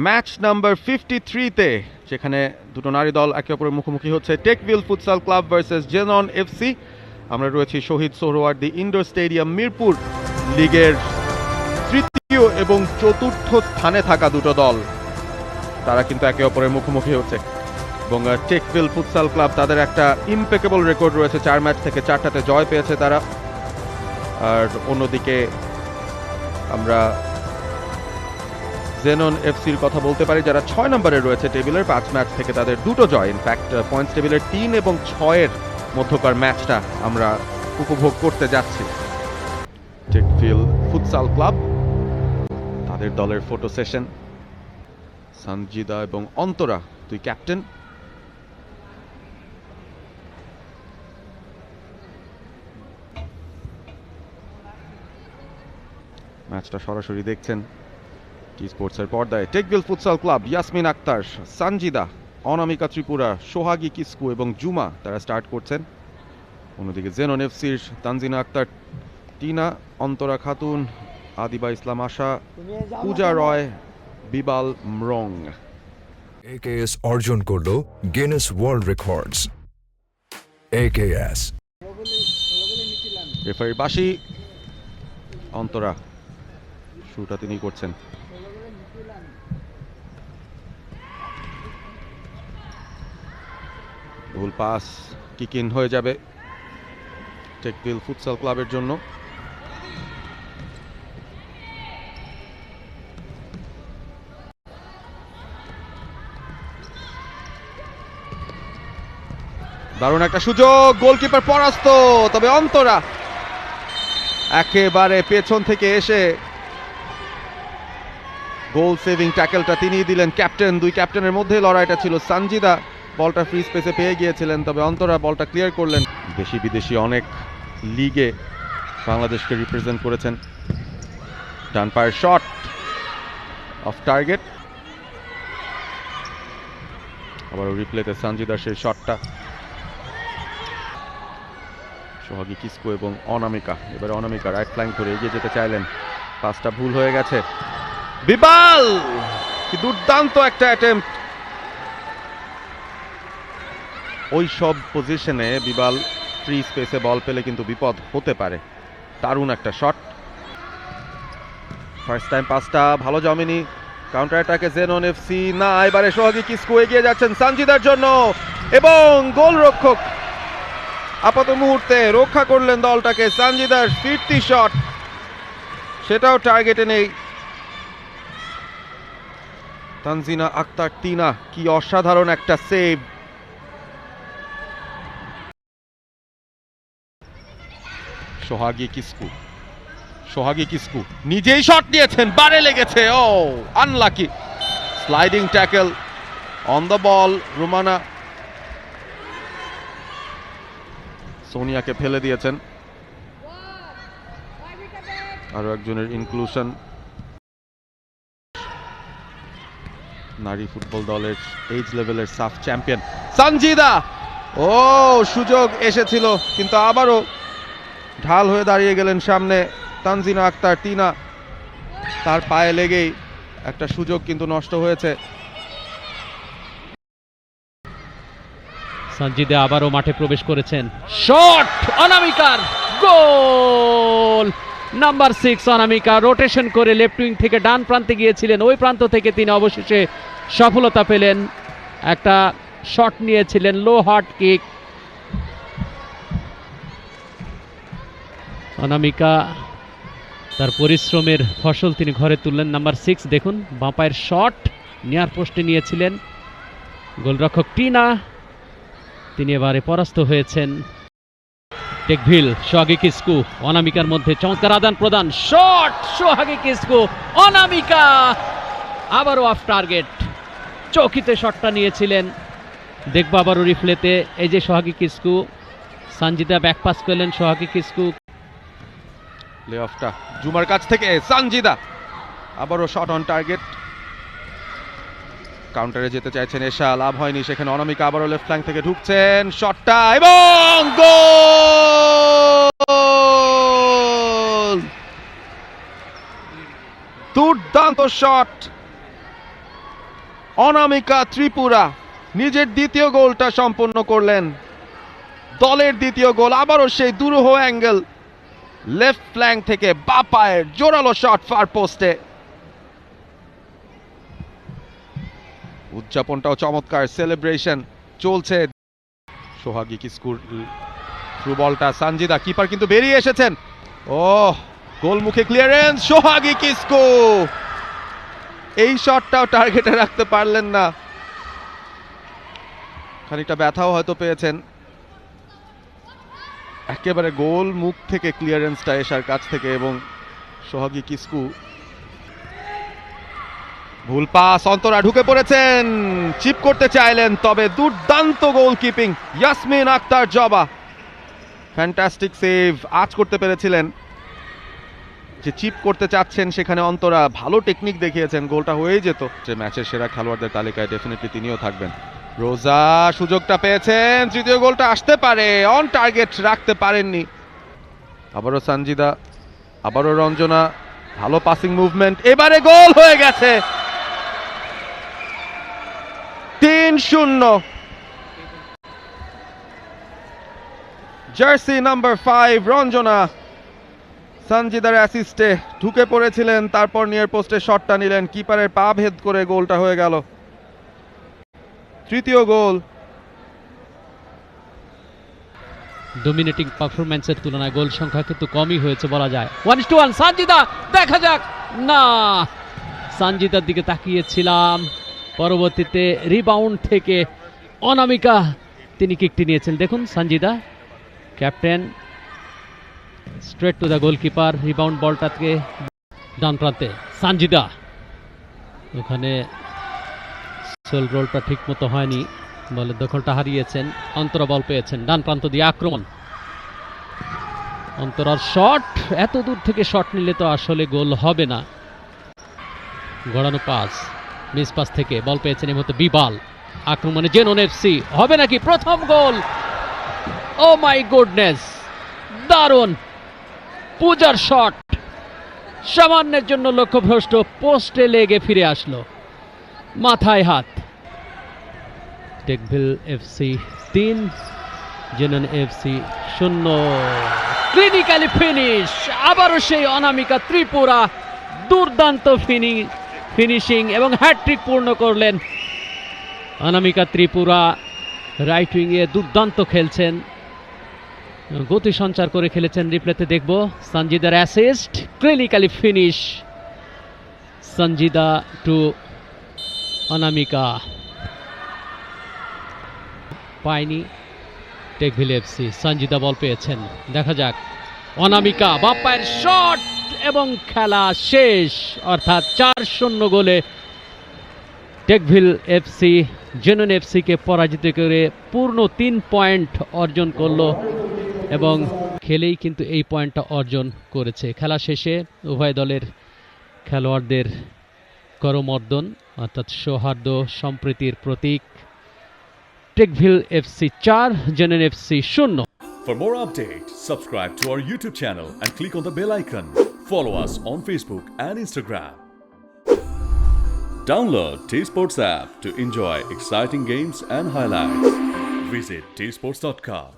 Match number 53-তে, যেখানে দুটো নারী দল একে অপরের মুখোমুখি হচ্ছে। Techville futsal club versus Xenon FC. আমরা রয়েছি শহীদ সোহরাওয়ার্দী ইনডোর স্টেডিয়াম মিরপুর। লিগের তৃতীয় এবং চতুর্থ স্থানে থাকা দুটো দল, তারা কিন্তু একে অপরের মুখোমুখি হচ্ছে। এবং টেকভিল ফুটসাল ক্লাব, তাদের একটা ইমপেকেবল রেকর্ড রয়েছে, 4 ম্যাচ থেকে 4টাতে জয় পেয়েছে তারা। আর অন্যদিকে আমরা জেনন এফসির কথা বলতে পারি, যারা 6 নম্বরে রয়েছে টেবিলের। 5 ম্যাচ থেকে তাদের দুটো জয়। ইনফ্যাক্ট পয়েন্টস টেবিলের 3 এবং 6-এর মধ্যকার ম্যাচটা আমরা উপভোগ করতে যাচ্ছি। টেকভিল ফুটসাল ক্লাব, তাদের দলের ফটো সেশন। সঞ্জিদা এবং অন্তরা দুই ক্যাপ্টেন। ম্যাচটা সরাসরি দেখছেন টি স্পোর্টসের পর্দায়। টেকভিল ফুটসাল ক্লাব, ইয়াসমিন আক্তার, সঞ্জিদা, অনামিকা ত্রিপুরা, সোহাগী কিসকু এবং জুমা, তারা স্টার্ট করছেন। অন্যদিকে জেনন এফসির তানজিনা আক্তার, টিনা, অন্তরা খাতুন, আদিবা ইসলাম আশা, পূজা রয়, বিবাল মরং। AKS অর্জন করলো গিনেস ওয়ার্ল্ড রেকর্ডস। AKS রেফারির বাঁশি, অন্তরা শুটা তিনি করছেন। ভুল পাস, কিক ইন হয়ে যাবে টেকভিল ফুটসাল ক্লাবের জন্য। দারুণ একটা সুযোগ, গোলকিপার পরাস্ত। তবে অন্তরা একেবারে পেছন থেকে এসে গোল সেভিং ট্যাকেলটা তিনি দিলেন। ক্যাপ্টেন, দুই ক্যাপ্টেনের মধ্যে লড়াইটা ছিল। সঞ্জিদা বলটা ফ্রি স্পেসে পেয়ে গিয়েছিলেন, তবে অন্তরা বলটা ক্লিয়ার করলেন। দেশি বিদেশি অনেক লিগে বাংলাদেশকে রিপ্রেজেন্ট করেছেন। ডান পায়ের শট অফ টার্গেট। আবারও রিপ্লেতে সঞ্জিদার সেই শটটা। সোহাগী কিসকু এবং অনামিকা, এবারে অনামিকা রাইট ফ্ল্যাঙ্ক ধরে এগিয়ে যেতে চাইলেন, পাসটা ভুল হয়ে গেছে। বিবাল, কি দুর্দান্ত একটা অ্যাটেম্পট। ওই সব পজিশনে বিবাল ফ্রি স্পেসে বল পেলে কিন্তু বিপদ হতে পারে। দারুণ একটা শট। ফার্স্ট টাইম পাসটা ভালো জমেনি। কাউন্টার অ্যাটাকে জেনন এফসি না, এবারে সোহাগী কিসকু এগিয়ে যাচ্ছেন সঞ্জিদার জন্য, এবং গোলরক্ষক আপাত মুহূর্তে রক্ষা করলেন দলটাকে। সঞ্জিদার ফিরতি শট, সেটাও টার্গেটে নেই। তানজিনা আক্তার টিনা, কি অসাধারণ একটা সেভ। সোহাগী কিসকু নিজেই শট নিয়েছেন, বারে লেগেছে। Oh unlucky. Sliding tackle on the ball. Rumana সোনিয়াকে ফেলে দিয়েছেন। আরো একজনের ইনক্লুশন। নারী ফুটবল দলের এইজ লেভেলের সাফ চ্যাম্পিয়ন সঞ্জিদা। ও সুযোগ এসেছিল, কিন্তু আবারও ঢাল হয়ে দাঁড়িয়ে গেলেন সামনে তানজিনা আক্তার টিনা। তার পায়ে লেগেই একটা সুযোগ কিন্তু নষ্ট হয়েছে। সঞ্জিদা আবারও মাঠে প্রবেশ করেছেন। শট অনামিকার, গোল। নাম্বার 6 অনামিকা রোটেশন করে লেফট উইং থেকে ডান প্রান্তে গিয়েছিলেন, ওই প্রান্ত থেকে তিনি অবশেষে সফলতা পেলেন। একটা শট নিয়েছিলেন, লো হার্ট কিক। অনামিকা তার পরিশ্রমের ফসল তিনি ঘরে তুললেন। নাম্বার 6 দেখুন, বাঁ পায়ের শট নিয়ার পোস্টে নিয়েছিলেন গোলরক্ষক টিনা, তিনি এবারে পরাস্ত হয়েছেন। টেকভিল, সোহাগী কিসকু, অনামিকার মধ্যে চমৎকার আদান প্রদান। শট সোহাগী কিসকু, অনামিকা আবারও অফ টার্গেট। চৌকিতে শটটা নিয়েছিলেন, দেখবো আবারও রিপ্লেতে। এই যে সোহাগী কিসকু, সঞ্জিদা ব্যাক পাস করলেন, সোহাগী কিসকু। প্লে অফটা জুমার কাছ থেকে সঞ্জিদা, আবারও শট অন টার্গেট। কাউন্টারে যেতে চাইছেন এশা, লাভ হয়নি সেখানে। অনামিকা আবারও লেফট ফ্ল্যাঙ্ক থেকে ঢুকছেন, শটটা এবং গোল। দুর্দান্ত শট। অনামিকা ত্রিপুরা নিজের দ্বিতীয় গোলটা সম্পন্ন করলেন, দলের দ্বিতীয় গোল। আবারও সেই দুরূহ অ্যাঙ্গেল, লেফট ফ্ল্যাঙ্ক থেকে বা পায়ের জোরালো শট ফার পোস্টে। উদযাপনটাও চমৎকার, সেলিব্রেশন চলছে। সোহাগী কিস্কুর থ্রু বলটা সঞ্জিদা, কিপার কিন্তু বেরিয়ে এসেছেন। ও গোলমুখে ক্লিয়ারেন্স, সোহাগী কিস্কু এই শটটাও টার্গেটে রাখতে পারলেন না, খানিকটা ব্যথাও হয়তো পেয়েছেন। একেবারে গোল মুখ থেকে ক্লিয়ারেন্সটা এশার কাছ থেকে, এবং সোহাগী কিস্কু ভুল পাস, অন্তরা ঢুকে পড়েছেন, চিপ করতে চাইলেন, তবে দুর্দান্ত গোলকিপিং ইয়াসমিন আক্তার জবা, ফ্যান্টাস্টিক সেভ আজ করতে পেরেছিলেন। যে চিপ করতে চাচ্ছেন সেখানে অন্তরা ভালো টেকনিক দেখিয়েছেন, গোলটা হয়েই যেত। যে ম্যাচের সেরা খেলোয়াড়দের তালিকায় ডেফিনেটলি তিনিও থাকবেন। রোজা সুযোগটা পেয়েছেন, তৃতীয় গোলটা আসতে পারে, অন টার্গেট রাখতে পারেননি। আবারও সঞ্জিদা, আবারও রঞ্জনা, ভালো পাসিং মুভমেন্ট, এবারে গোল হয়ে গেছে। 3-0। জার্সি নাম্বার 5 রঞ্জনা সঞ্জিদার অ্যাসিস্টে ঢুকে পড়েছিলেন, তারপর নিয়ার পোস্টে শটটা নিলেন, কিপারের পা ভেদ করে গোলটা হয়ে গেল, তৃতীয় গোল। ডোমিনেটিং পারফরম্যান্সের তুলনায় গোল সংখ্যা কিন্তু কমই হয়েছে বলা যায়। 1-1 সঞ্জিদা, দেখা যাক না, সঞ্জিদার দিকে তাকিয়েছিলাম, পরবর্তীতে রিবাউন্ড থেকে অনামিকা তিনি কিকটি নিয়েছেন। দেখুন Sanjida, captain, straight to the goalkeeper, rebound বলটাকে ডান প্রান্তে সঞ্জিদা, ওখানে সোল রোলটা ঠিক মতো হয়নি, বলের দখলটা হারিয়েছেন। অন্তরা বল পেয়েছেন, ডান প্রান্ত দিয়ে আক্রমণ, অন্তরার শট, এত দূর থেকে শট নিলে তো আসলে গোল হবে না। গড়ানো পাস, মিস পাস থেকে বল পেয়েছেন এই মতো বিবাল, আক্রমণে জেনন এফসি, হবে নাকি প্রথম গোল? ও মাই গুডনেস, দারুণ পূজার শট, সামান্যের জন্য লক্ষ্যভ্রষ্ট, পোস্টে লেগে ফিরে আসলো, মাথায় হাত। Techville FC 3, Xenon FC 0। Clinically finish, আবারও সেই অনামিকা ত্রিপুরা, দুর্দান্ত ফিনিশিং এবং হ্যাটট্রিক পূর্ণ করলেন অনামিকা ত্রিপুরা। রাইট উইংয়ে দুর্দান্ত খেলছেন, গতি সঞ্চার করে খেলেছেন। রিপ্লেতে দেখব সঞ্জিদার assist, clinically finish, Sanjida to Anamika. পায়নি টেকভিল এফসি, সঞ্জিদা বল পেয়েছেন, দেখা যাক অনামিকা, বাপ্পায়ের শট এবং খেলা শেষ, অর্থাৎ 4-0 গোলে টেকভিল এফসি জেনন এফসিকে পরাজিত করে পূর্ণ 3 পয়েন্ট অর্জন করলো, এবং খেলেই কিন্তু এই পয়েন্টটা অর্জন করেছে। খেলা শেষে উভয় দলের খেলোয়াড়দের করমর্দন, অর্থাৎ সৌহার্দ্য সম্প্রীতির প্রতীক। Techville FC 4, Xenon FC 0। For more updates, subscribe to our YouTube channel and click on the bell icon. Follow us on Facebook and Instagram. Download T-Sports app to enjoy exciting games and highlights. Visit tsports.com.